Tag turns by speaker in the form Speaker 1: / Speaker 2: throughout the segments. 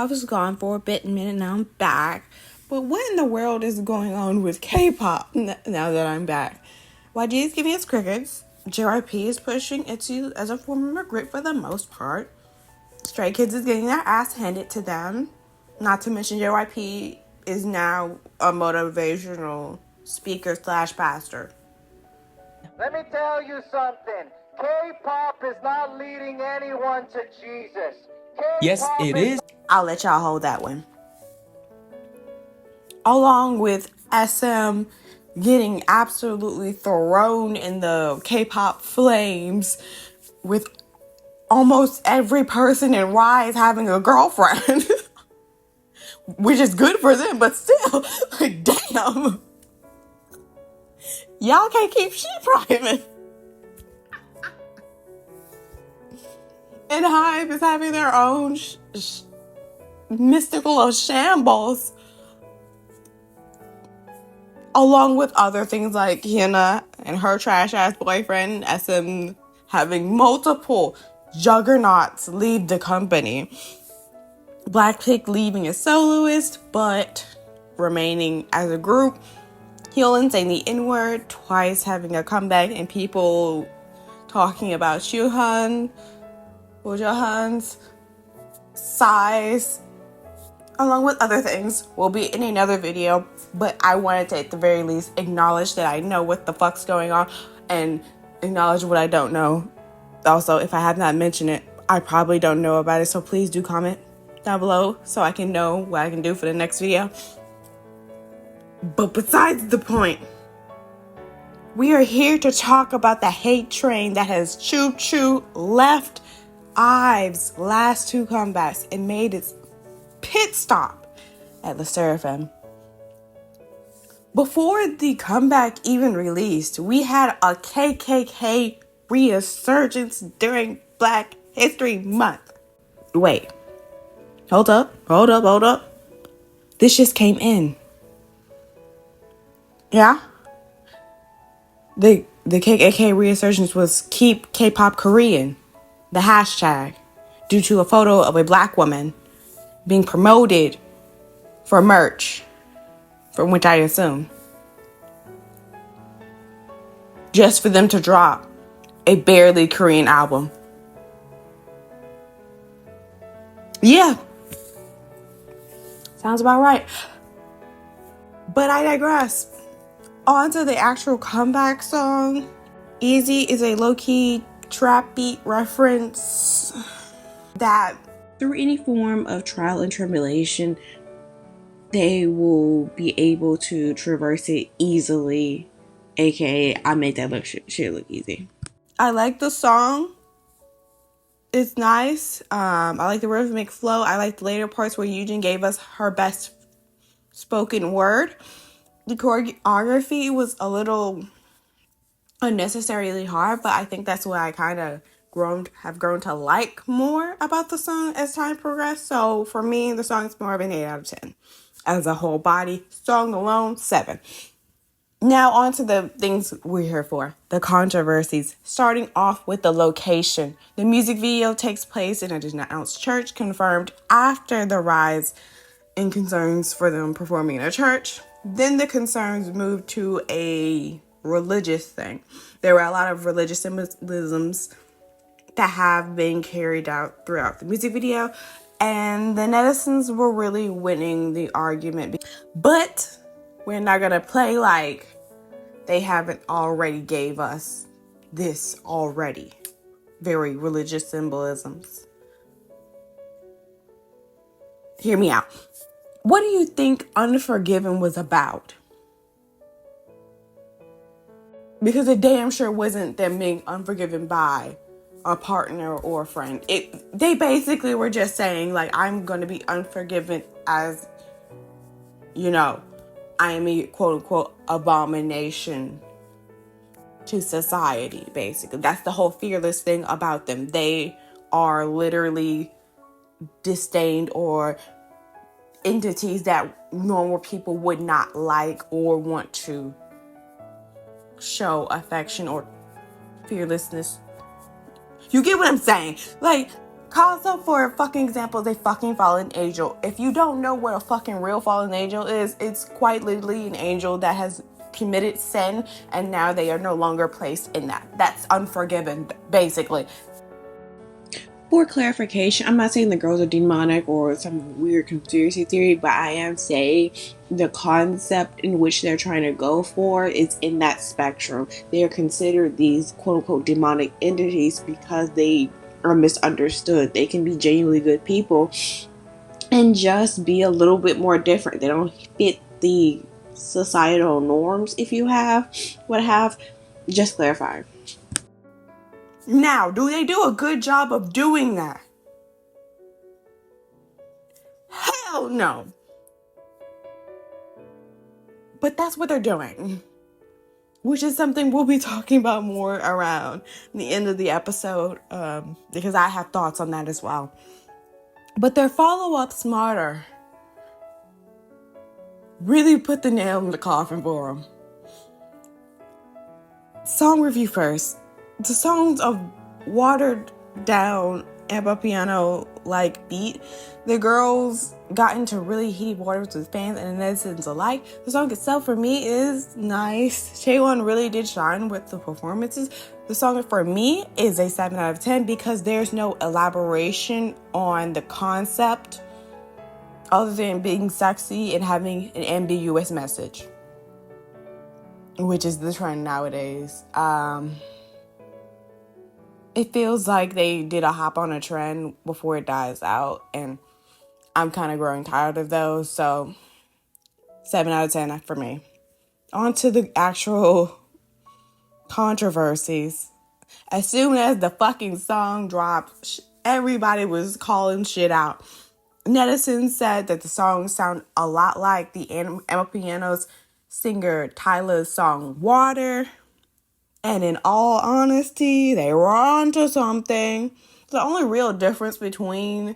Speaker 1: I was gone for a bit minute, now I'm back. But what in the world is going on with K-pop now that I'm back? YG is giving us crickets. JYP is pushing ITZY as a form of immigrant for the most part. Stray Kids is getting their ass handed to them. Not to mention JYP is now a motivational speaker slash pastor.
Speaker 2: Let me tell you something. K-pop is not leading anyone to Jesus.
Speaker 3: Yes, it is.
Speaker 1: I'll let y'all hold that one. Along with SM getting absolutely thrown in the K-pop flames with almost every person in Rise having a girlfriend. Which is good for them, but still, like, damn. Y'all can't keep shit private. And Hive is having their own mystical shambles. Along with other things like Hyuna and her trash-ass boyfriend, SM having multiple juggernauts leave the company. Blackpink leaving as soloist, but remaining as a group. Hyolyn saying the N-word twice, having a comeback, and people talking about Shuhan, Wojahan's size, along with other things, will be in another video. But I wanted to, at the very least, acknowledge that I know what the fuck's going on and acknowledge what I don't know. Also, if I have not mentioned it, I probably don't know about it, so please do comment down below so I can know what I can do for the next video. But besides the point, we are here to talk about the hate train that has choo-choo left IVE's last two comebacks and made its pit stop at SSerafim. Before the comeback even released, we had a KKK resurgence during Black History Month. Wait. Hold up. This just came in. Yeah? The KKK resurgence was Keep K-Pop Korean, the hashtag, due to a photo of a black woman being promoted for merch, from which I assume, just for them to drop a barely Korean album. Yeah. Sounds about right. But I digress. On to the actual comeback song. Easy is a low-key trap beat reference that through any form of trial and tribulation, they will be able to traverse it easily, aka I make that shit look easy. I like the song. It's nice. I like the rhythmic flow. I like the later parts where Eugene gave us her best spoken word. The choreography was a little unnecessarily hard, but I think that's what I kind of have grown to like more about the song as time progressed. So for me, the song is more of an 8 out of 10. As a whole body, song alone, 7. Now on to the things we're here for, the controversies. Starting off with the location. The music video takes place in a denounced church, confirmed after the rise in concerns for them performing in a church. Then the concerns moved to a religious thing. There were a lot of religious symbolisms that have been carried out throughout the music video, and the netizens were really winning the argument. But we're not gonna play like they haven't already gave us this already. Very religious symbolisms. Hear me out. What do you think Unforgiven was about? Because it damn sure wasn't them being unforgiven by a partner or a friend. They basically were just saying, like, I'm going to be unforgiven as, you know, I am a quote-unquote abomination to society, basically. That's the whole fearless thing about them. They are literally disdained or entities that normal people would not like or want to show affection or fearlessness. You get what I'm saying? Like, Kaza, for a fucking example, is a fucking fallen angel. If you don't know what a fucking real fallen angel is, it's quite literally an angel that has committed sin and now they are no longer placed in that. That's unforgiven, basically.
Speaker 3: For clarification, I'm not saying the girls are demonic or some weird conspiracy theory, but I am saying the concept in which they're trying to go for is in that spectrum. They are considered these quote unquote demonic entities because they are misunderstood. They can be genuinely good people and just be a little bit more different. They don't fit the societal norms, if you have, just clarify.
Speaker 1: Now, do they do a good job of doing that? Hell no. But that's what they're doing. Which is something we'll be talking about more around the end of the episode, because I have thoughts on that as well. But their follow-up, Smarter, really put the nail in the coffin for them. Song review first. The songs of watered down piano like beat. The girls got into really heated waters with fans and netizens alike. The song itself for me is nice. Chaewon really did shine with the performances. The song for me is a 7 out of 10 because there's no elaboration on the concept other than being sexy and having an ambiguous message, which is the trend nowadays. It feels like they did a hop on a trend before it dies out, and I'm kind of growing tired of those, so 7 out of 10 for me. On to the actual controversies. As soon as the fucking song dropped, everybody was calling shit out. Netizens said that the song sounded a lot like the Emma Piano's singer Tyla's song Water. And in all honesty, they were onto something. The only real difference between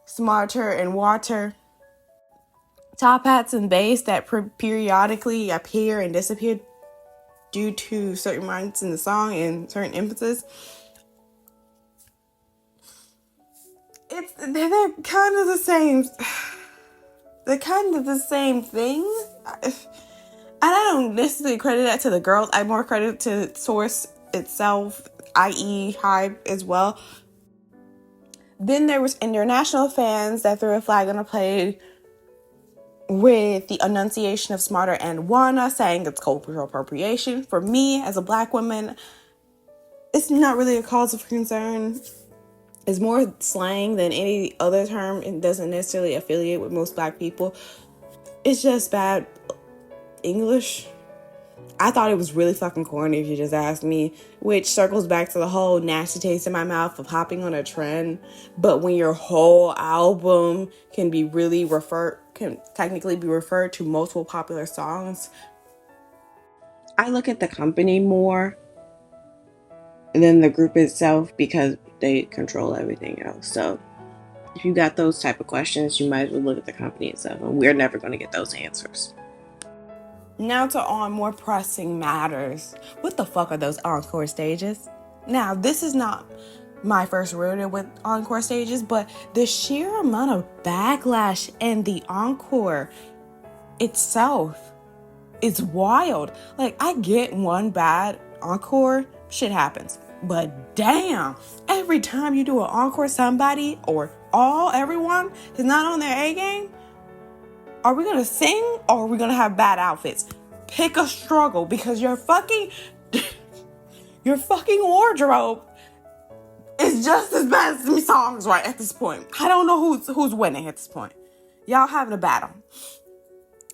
Speaker 1: Smarter and Water, top hats and bass that periodically appear and disappear due to certain moments in the song and certain emphasis. They're kind of the same. They're kind of the same thing. And I don't necessarily credit that to the girls. I more credit to Source itself, i.e. Hype as well. Then there was international fans that threw a flag on the play with the enunciation of Smarter and Wanna, saying it's cultural appropriation. For me, as a black woman, it's not really a cause of concern. It's more slang than any other term. It doesn't necessarily affiliate with most black people. It's just bad English. I thought it was really fucking corny, if you just ask me, which circles back to the whole nasty taste in my mouth of hopping on a trend. But when your whole album can technically be referred to multiple popular songs.
Speaker 3: I look at the company more than the group itself because they control everything else. So if you got those type of questions, you might as well look at the company itself, and we're never going to get those answers.
Speaker 1: Now to on more pressing matters. What the fuck are those encore stages? Now, this is not my first rodeo with encore stages, but the sheer amount of backlash and the encore itself is wild. Like, I get one bad encore, shit happens. But damn, every time you do an encore, somebody or everyone is not on their A game. Are we gonna sing or are we gonna have bad outfits? Pick a struggle, because your fucking wardrobe is just as bad as the songs right at this point. I don't know who's winning at this point. Y'all having a battle.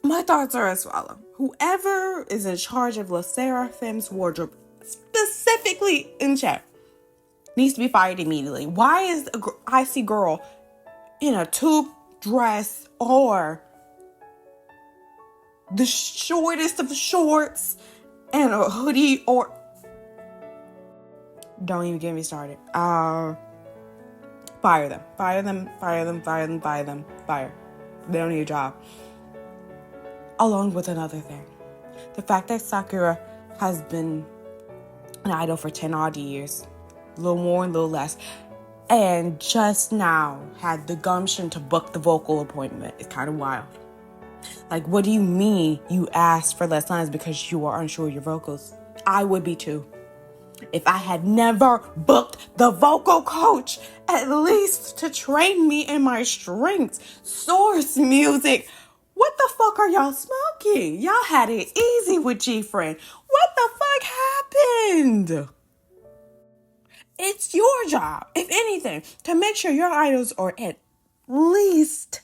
Speaker 1: My thoughts are as follows. Whoever is in charge of SSerafim's wardrobe, specifically in chat, needs to be fired immediately. Why is an icy girl in a tube dress or the shortest of shorts and a hoodie or... Don't even get me started. Fire them. Fire them. Fire them. Fire them. Fire them. Fire. They don't need a job. Along with another thing. The fact that Sakura has been an idol for 10 odd years. A little more and a little less. and just now had the gumption to book the vocal appointment. It's kind of wild. Like, what do you mean you asked for less lines because you are unsure of your vocals? I would be too. If I had never booked the vocal coach, at least to train me in my strengths, source music. What the fuck are y'all smoking? Y'all had it easy with G-Friend. What the fuck happened? It's your job, if anything, to make sure your idols are at least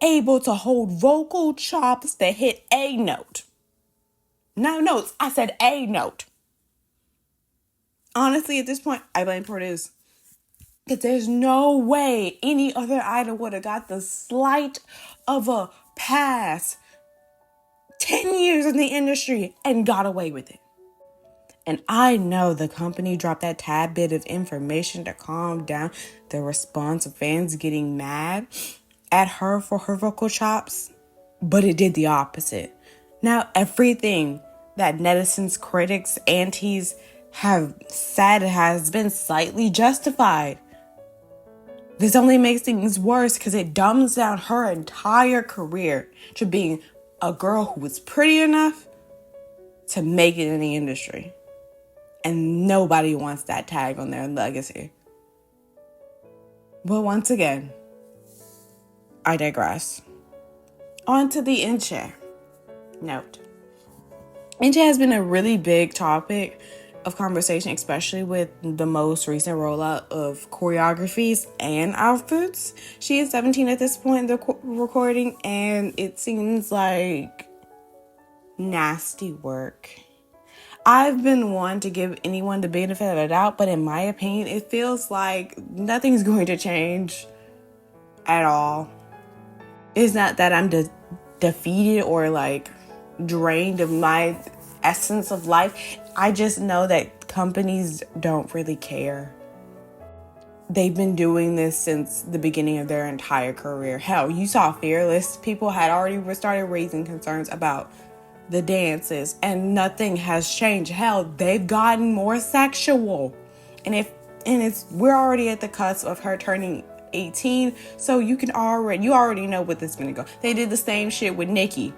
Speaker 1: able to hold vocal chops that hit a note. No notes. I said a note. Honestly, at this point, I blame Produce. Because there's no way any other idol would have got the slight of a pass 10 years in the industry and got away with it. And I know the company dropped that tad bit of information to calm down the response of fans getting mad at her for her vocal chops, but it did the opposite. Now everything that netizens, critics, antis have said has been slightly justified. This only makes things worse because it dumbs down her entire career to being a girl who was pretty enough to make it in the industry. And nobody wants that tag on their legacy. But once again, I digress. On to the Inche note. Inche has been a really big topic of conversation, especially with the most recent rollout of choreographies and outfits. She is 17 at this point in the recording, and it seems like nasty work. I've been one to give anyone the benefit of the doubt, but in my opinion, it feels like nothing's going to change at all. It's not that I'm defeated or like drained of my essence of life. I just know that companies don't really care. They've been doing this since the beginning of their entire career. Hell, you saw Fearless. People had already started raising concerns about the dances, and nothing has changed. Hell, they've gotten more sexual, and we're already at the cusp of her turning 18, so you already know what this is gonna go. They did the same shit with Nicki.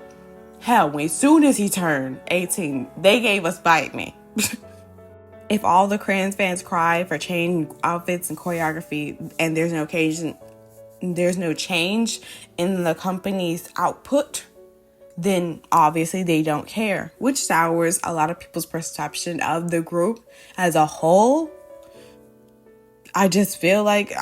Speaker 1: Hell, as soon as he turned 18, they gave us Bite Me. If all the Crayons fans cry for changing outfits and choreography, and there's no change in the company's output, then obviously they don't care, which sours a lot of people's perception of the group as a whole. I just feel like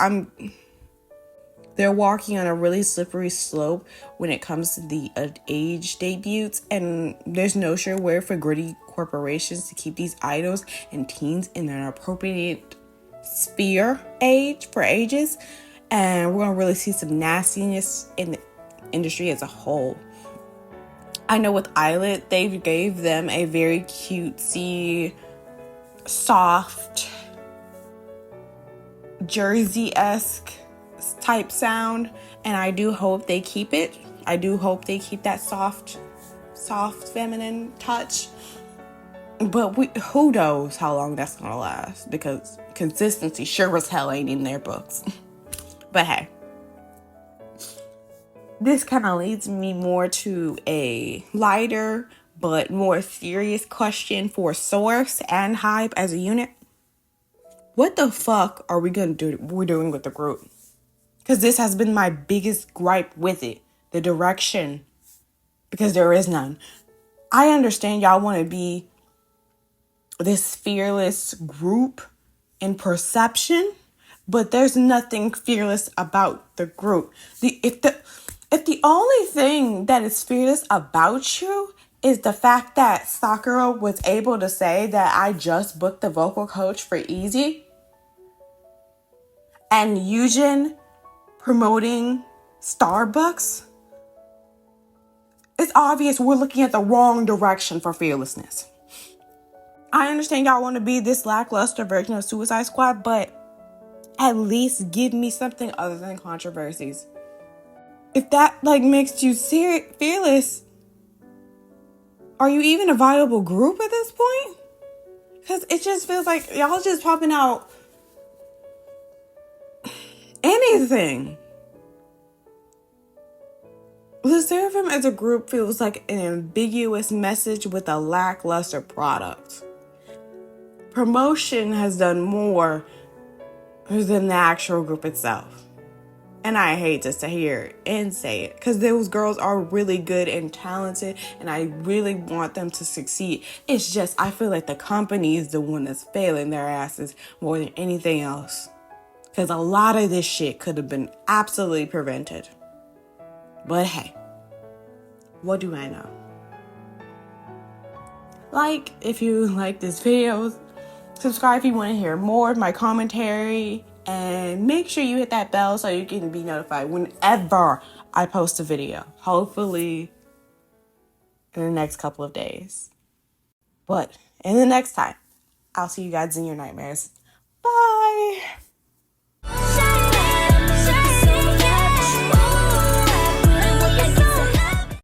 Speaker 1: they're walking on a really slippery slope when it comes to the age debuts, and there's no sure way for gritty corporations to keep these idols and teens in an appropriate sphere for ages, and we're gonna really see some nastiness in the industry as a whole. I know with Islet, they gave them a very cutesy, soft, Jersey-esque type sound, and I do hope they keep it. I do hope they keep that soft, feminine touch. But who knows how long that's gonna last, because consistency sure as hell ain't in their books. But hey. This kind of leads me more to a lighter but more serious question for Source and Hype as a unit. What the fuck are we're doing with the group? Because this has been my biggest gripe with it. The direction. Because there is none. I understand y'all want to be this fearless group in perception, but there's nothing fearless about the group. If the only thing that is fearless about you is the fact that Sakura was able to say that I just booked the vocal coach for Easy, and Yujin promoting Starbucks, it's obvious we're looking at the wrong direction for fearlessness. I understand y'all want to be this lackluster version of Suicide Squad, but at least give me something other than controversies. If that makes you fearless, are you even a viable group at this point? Because it just feels like y'all just popping out anything. The Seraphim as a group feels like an ambiguous message with a lackluster product. Promotion has done more than the actual group itself. And I hate to sit here and say it, because those girls are really good and talented, and I really want them to succeed. It's just, I feel like the company is the one that's failing their asses more than anything else. Because a lot of this shit could have been absolutely prevented. But hey, what do I know? Like, if you like this video, subscribe if you want to hear more of my commentary, and make sure you hit that bell so you can be notified whenever I post a video. Hopefully in the next couple of days. But in the next time, I'll see you guys in your nightmares.